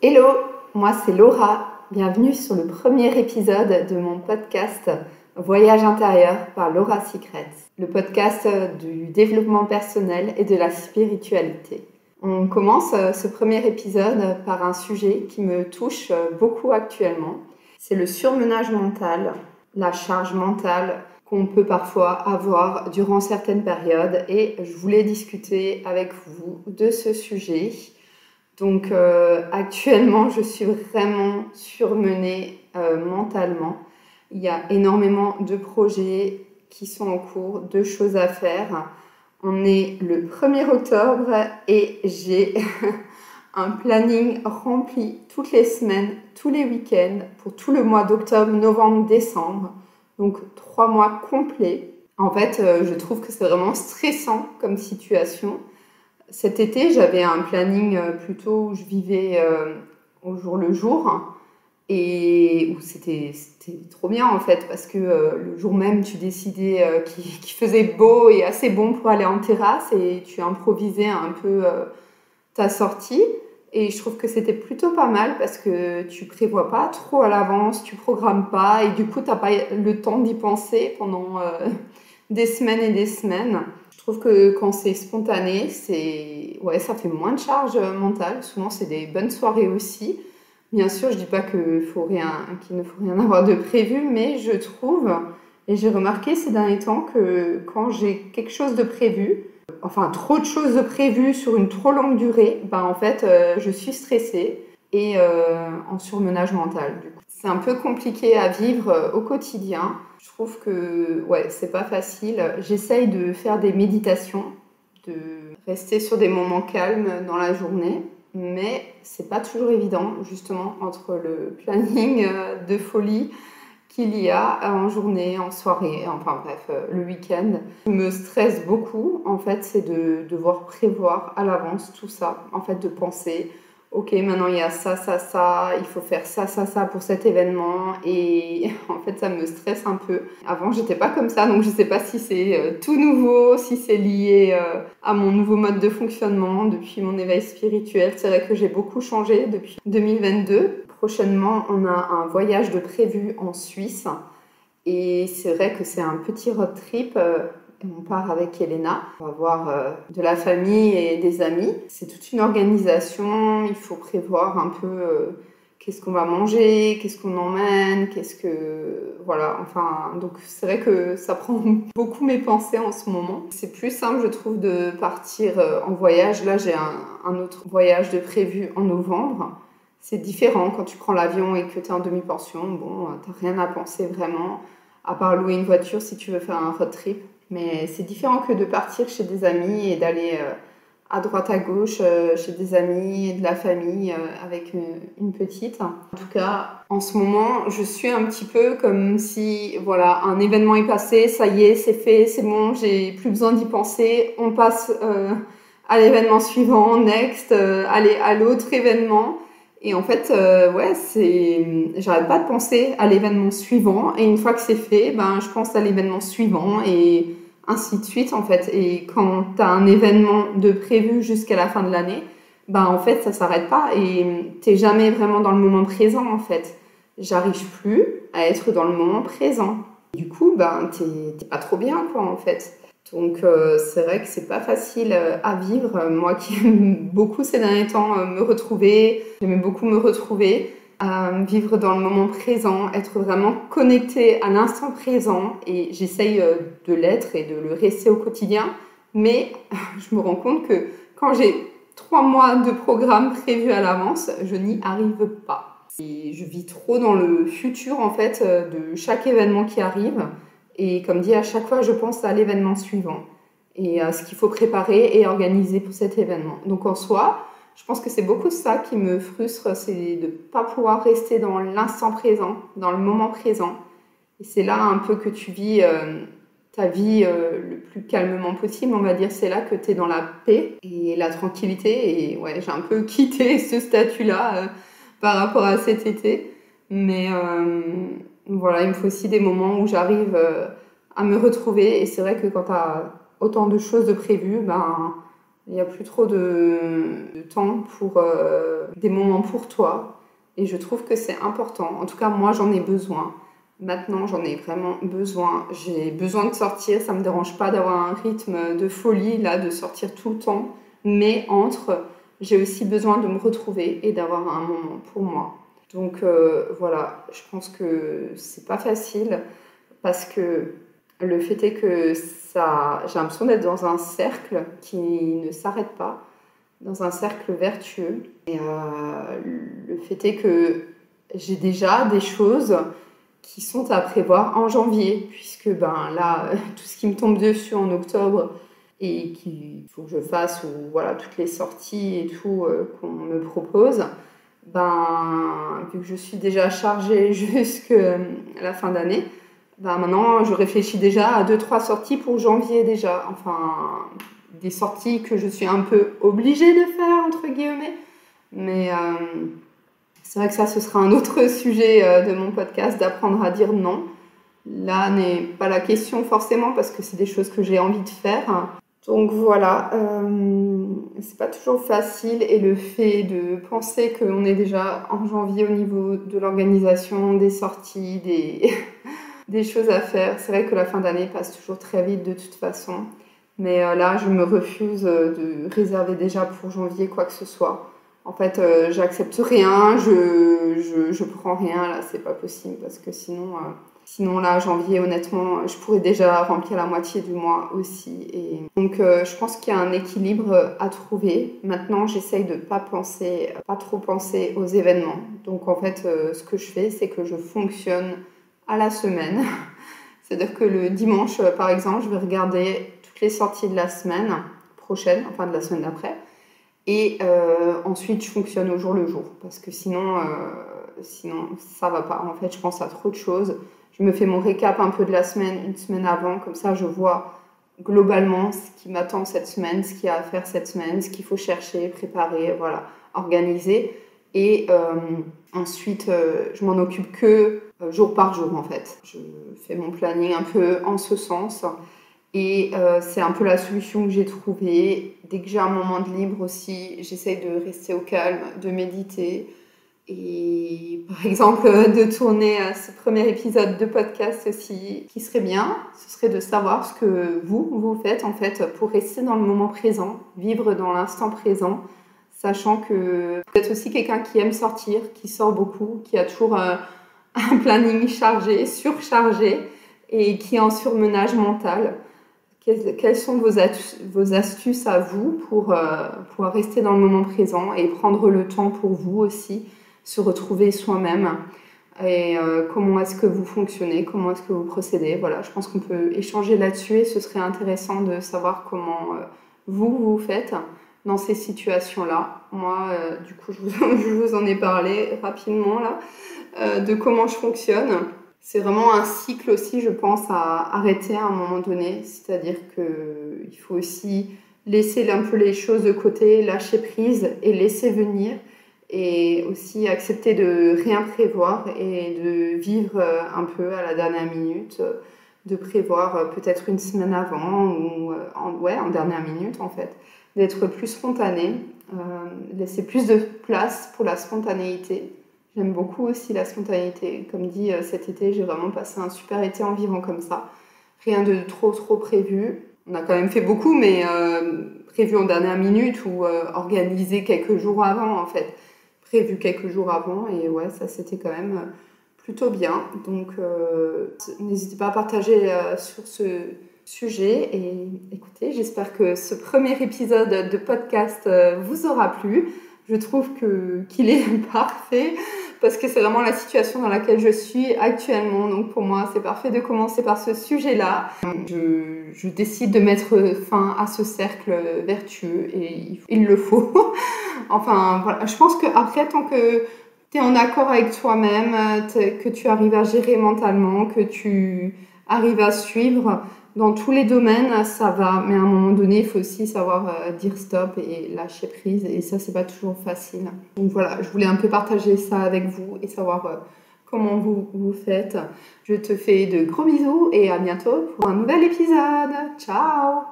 Hello, moi c'est Laura. Bienvenue sur le premier épisode de mon podcast Voyage intérieur par Laura Secrets, le podcast du développement personnel et de la spiritualité. On commence ce premier épisode par un sujet qui me touche beaucoup actuellement. C'est le surmenage mental, la charge mentale qu'on peut parfois avoir durant certaines périodes et je voulais discuter avec vous de ce sujet. Donc actuellement, je suis vraiment surmenée mentalement. Il y a énormément de projets qui sont en cours, de choses à faire. On est le 1er octobre et j'ai un planning rempli toutes les semaines, tous les week-ends, pour tout le mois d'octobre, novembre, décembre. Donc 3 mois complets. En fait, je trouve que c'est vraiment stressant comme situation. Cet été, j'avais un planning plutôt où je vivais au jour le jour et où c'était trop bien en fait parce que le jour même, tu décidais qu'il faisait beau et assez bon pour aller en terrasse et tu improvisais un peu ta sortie. Et je trouve que c'était plutôt pas mal parce que tu prévois pas trop à l'avance, tu programmes pas et du coup, t'as pas le temps d'y penser pendant des semaines et des semaines. Je trouve que quand c'est spontané, ça fait moins de charge mentale. Souvent, c'est des bonnes soirées aussi. Bien sûr, je dis pas qu'il ne faut rien avoir de prévu, mais je trouve, et j'ai remarqué ces derniers temps que quand j'ai quelque chose de prévu, enfin trop de choses de prévues sur une trop longue durée, en fait, je suis stressée et en surmenage mental. Du coup, c'est un peu compliqué à vivre au quotidien. Je trouve que c'est pas facile. J'essaye de faire des méditations, de rester sur des moments calmes dans la journée, mais c'est pas toujours évident, justement, entre le planning de folie qu'il y a en journée, en soirée, enfin bref, le week-end. Ce qui me stresse beaucoup, en fait, c'est de devoir prévoir à l'avance tout ça, en fait, de penser ok, maintenant il y a ça, il faut faire ça pour cet événement et en fait ça me stresse un peu. Avant j'étais pas comme ça, donc je sais pas si c'est tout nouveau, si c'est lié à mon nouveau mode de fonctionnement depuis mon éveil spirituel. C'est vrai que j'ai beaucoup changé depuis 2022. Prochainement on a un voyage de prévu en Suisse et c'est vrai que c'est un petit road trip. On part avec Elena, on va voir de la famille et des amis. C'est toute une organisation, il faut prévoir un peu qu'est-ce qu'on va manger, qu'est-ce qu'on emmène, donc c'est vrai que ça prend beaucoup mes pensées en ce moment. C'est plus simple, je trouve, de partir en voyage. Là, j'ai un autre voyage de prévu en novembre. C'est différent quand tu prends l'avion et que tu es en demi-pension. Bon, t'as rien à penser vraiment, à part louer une voiture si tu veux faire un road trip. Mais c'est différent que de partir chez des amis et d'aller à droite à gauche chez des amis et de la famille avec une petite. En tout cas, en ce moment, je suis un petit peu comme si un événement est passé, ça y est, c'est fait, c'est bon, j'ai plus besoin d'y penser. On passe à l'événement suivant, next, aller à l'autre événement. Et en fait, j'arrête pas de penser à l'événement suivant. Et une fois que c'est fait, je pense à l'événement suivant et ainsi de suite, en fait. Et quand tu as un événement de prévu jusqu'à la fin de l'année, en fait, ça s'arrête pas et t'es jamais vraiment dans le moment présent, en fait. J'arrive plus à être dans le moment présent. Du coup, t'es pas trop bien, quoi, en fait. Donc, c'est vrai que c'est pas facile à vivre. Moi qui aime beaucoup ces derniers temps j'aimais beaucoup me retrouver, vivre dans le moment présent, être vraiment connectée à l'instant présent. Et j'essaye de l'être et de le rester au quotidien. Mais je me rends compte que quand j'ai 3 mois de programme prévu à l'avance, je n'y arrive pas. Et je vis trop dans le futur, en fait, de chaque événement qui arrive. Et comme dit, à chaque fois, je pense à l'événement suivant et à ce qu'il faut préparer et organiser pour cet événement. Donc en soi, je pense que c'est beaucoup ça qui me frustre, c'est de ne pas pouvoir rester dans l'instant présent, dans le moment présent. Et c'est là un peu que tu vis ta vie le plus calmement possible, on va dire. C'est là que tu es dans la paix et la tranquillité. Et j'ai un peu quitté ce statut-là par rapport à cet été. Mais il me faut aussi des moments où j'arrive à me retrouver. Et c'est vrai que quand tu as autant de choses de prévues, Il n'y a plus trop de temps pour des moments pour toi. Et je trouve que c'est important. En tout cas, moi, j'en ai besoin. Maintenant, j'en ai vraiment besoin. J'ai besoin de sortir. Ça ne me dérange pas d'avoir un rythme de folie, là, de sortir tout le temps. Mais j'ai aussi besoin de me retrouver et d'avoir un moment pour moi. Donc voilà, je pense que c'est pas facile parce que le fait est que j'ai l'impression d'être dans un cercle qui ne s'arrête pas, dans un cercle vertueux. Et le fait est que j'ai déjà des choses qui sont à prévoir en janvier, puisque là, tout ce qui me tombe dessus en octobre et qu'il faut que je fasse, ou voilà, toutes les sorties et tout qu'on me propose, vu que je suis déjà chargée jusqu'à la fin d'année, maintenant je réfléchis déjà à 2-3 sorties pour janvier déjà. Enfin, des sorties que je suis un peu obligée de faire, entre guillemets. Mais c'est vrai que ça, ce sera un autre sujet de mon podcast, d'apprendre à dire non. Là n'est pas la question forcément parce que c'est des choses que j'ai envie de faire. Donc voilà, c'est pas toujours facile et le fait de penser qu'on est déjà en janvier au niveau de l'organisation, des sorties, des choses à faire. C'est vrai que la fin d'année passe toujours très vite de toute façon. Mais là, je me refuse de réserver déjà pour janvier quoi que ce soit. En fait, j'accepte rien, je prends rien, là, c'est pas possible parce que sinon là, janvier, honnêtement, je pourrais déjà remplir la moitié du mois aussi. Et donc, je pense qu'il y a un équilibre à trouver. Maintenant, j'essaye de pas trop penser aux événements. Donc, en fait, ce que je fais, c'est que je fonctionne à la semaine. C'est-à-dire que le dimanche, par exemple, je vais regarder toutes les sorties de la semaine prochaine, enfin de la semaine d'après. Et ensuite, je fonctionne au jour le jour. Parce que sinon, ça va pas. En fait, je pense à trop de choses. Je me fais mon récap un peu de la semaine, une semaine avant. Comme ça, je vois globalement ce qui m'attend cette semaine, ce qu'il y a à faire cette semaine, ce qu'il faut chercher, préparer, voilà, organiser. Et ensuite, je m'en occupe que jour par jour, en fait. Je fais mon planning un peu en ce sens. Et c'est un peu la solution que j'ai trouvée. Dès que j'ai un moment de libre aussi, j'essaye de rester au calme, de méditer. Et par exemple, de tourner ce premier épisode de podcast aussi, qui serait bien, ce serait de savoir ce que vous faites en fait pour rester dans le moment présent, vivre dans l'instant présent, sachant que vous êtes aussi quelqu'un qui aime sortir, qui sort beaucoup, qui a toujours un planning chargé, surchargé et qui est en surmenage mental. Quelles sont vos astuces à vous pour rester dans le moment présent et prendre le temps pour vous aussi, se retrouver soi-même et comment est-ce que vous fonctionnez, comment est-ce que vous procédez. Voilà, je pense qu'on peut échanger là-dessus et ce serait intéressant de savoir comment vous faites dans ces situations-là. Moi, du coup, je vous en ai parlé rapidement là, de comment je fonctionne. C'est vraiment un cycle aussi, je pense, à arrêter à un moment donné. C'est-à-dire qu'il faut aussi laisser un peu les choses de côté, lâcher prise et laisser venir. Et aussi accepter de rien prévoir et de vivre un peu à la dernière minute, de prévoir peut-être une semaine avant ou en dernière minute en fait. D'être plus spontané, laisser plus de place pour la spontanéité. J'aime beaucoup aussi la spontanéité. Comme dit, cet été, j'ai vraiment passé un super été en vivant comme ça. Rien de trop prévu. On a quand même fait beaucoup, mais prévu en dernière minute ou organisé quelques jours avant, en fait. Prévu quelques jours avant. Et ouais, ça, c'était quand même plutôt bien. Donc, n'hésitez pas à partager sur ce sujet. Et écoutez, j'espère que ce premier épisode de podcast vous aura plu. Je trouve qu'il est parfait parce que c'est vraiment la situation dans laquelle je suis actuellement. Donc pour moi, c'est parfait de commencer par ce sujet-là. Je décide de mettre fin à ce cercle vertueux et il le faut. Enfin, voilà. Je pense qu'après, tant que tu es en accord avec toi-même, que tu arrives à gérer mentalement, que tu arrives à suivre, dans tous les domaines, ça va. Mais à un moment donné, il faut aussi savoir dire stop et lâcher prise. Et ça, c'est pas toujours facile. Donc voilà, je voulais un peu partager ça avec vous et savoir comment vous faites. Je te fais de gros bisous et à bientôt pour un nouvel épisode. Ciao!